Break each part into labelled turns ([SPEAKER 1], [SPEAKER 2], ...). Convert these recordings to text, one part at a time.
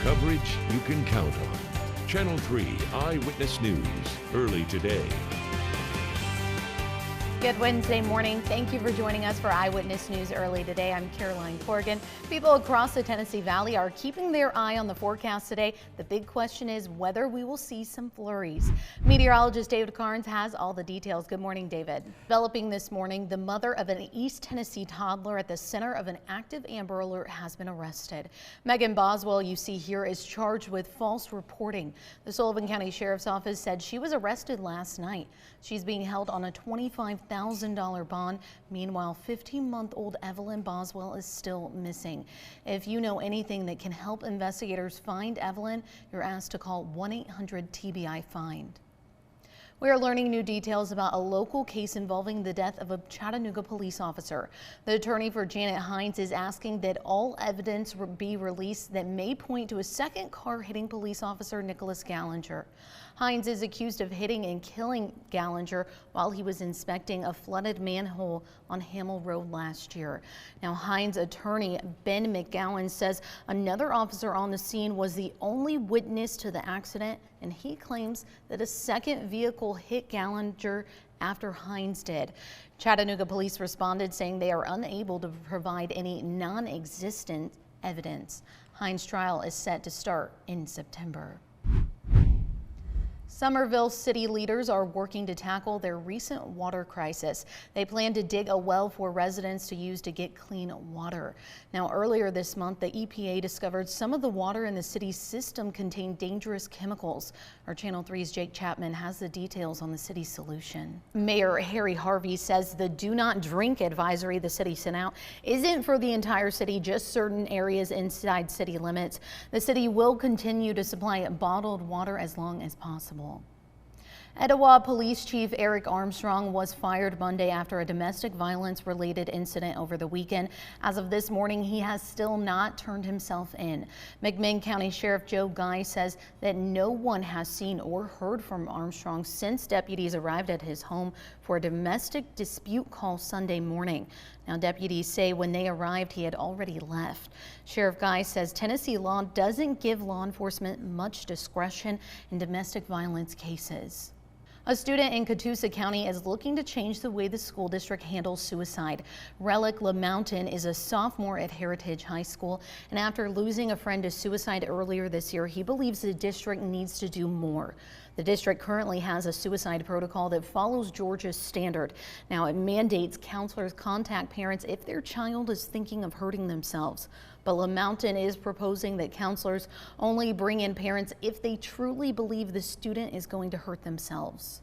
[SPEAKER 1] Coverage you can count on. Channel 3 Eyewitness News, early today.
[SPEAKER 2] Good Wednesday morning. Thank you for joining us for Eyewitness News early today. I'm Corrigan. People across the Tennessee Valley are keeping their eye on the forecast today. The big question is whether we will see some flurries. Meteorologist David Carnes has all the details. Good morning, David. Developing this morning, the mother of an East Tennessee toddler at the center of an active Amber Alert has been arrested. Megan Boswell, you see here, is charged with false reporting. The Sullivan County Sheriff's Office said she was arrested last night. She's being held on a $25,000 bond. Meanwhile, 15-month-old Evelyn Boswell is still missing. If you know anything that can help investigators find Evelyn, you're asked to call 1-800-TBI-FIND. We are learning new details about a local case involving the death of a Chattanooga police officer. The attorney for Janet Hines is asking that all evidence be released that may point to a second car hitting police officer Nicholas Gallinger. Hines is accused of hitting and killing Gallinger while he was inspecting a flooded manhole on Hamill Road last year. Now, Hines' attorney Ben McGowan says another officer on the scene was the only witness to the accident, and he claims that a second vehicle hit Gallinger after Hines did. Chattanooga police responded saying they are unable to provide any non-existent evidence. Hines' trial is set to start in September. Summerville city leaders are working to tackle their recent water crisis. They plan to dig a well for residents to use to get clean water. Now, earlier this month, the EPA discovered some of the water in the city's system contained dangerous chemicals. Our Channel 3's Jake Chapman has the details on the city's solution. Mayor Harry Harvey says the do not drink advisory the city sent out isn't for the entire city, just certain areas inside city limits. The city will continue to supply bottled water as long as possible. Etowah Police Chief Eric Armstrong was fired Monday after a domestic violence related incident over the weekend. As of this morning, he has still not turned himself in. McMinn County Sheriff Joe Guy says that no one has seen or heard from Armstrong since deputies arrived at his home for a domestic dispute call Sunday morning. Now, deputies say when they arrived, he had already left. Sheriff Guy says Tennessee law doesn't give law enforcement much discretion in domestic violence cases. A student in Catoosa County is looking to change the way the school district handles suicide. Relic LaMountain is a sophomore at Heritage High School, and after losing a friend to suicide earlier this year, he believes the district needs to do more. The district currently has a suicide protocol that follows Georgia's standard. Now, it mandates counselors contact parents if their child is thinking of hurting themselves. But LaMountain is proposing that counselors only bring in parents if they truly believe the student is going to hurt themselves.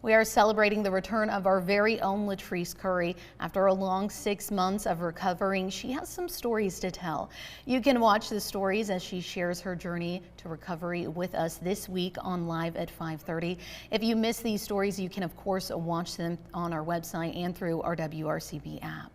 [SPEAKER 2] We are celebrating the return of our very own Latrice Curry. After a long 6 months of recovering, she has some stories to tell. You can watch the stories as she shares her journey to recovery with us this week on Live at 5:30. If you miss these stories, you can of course watch them on our website and through our WRCB app.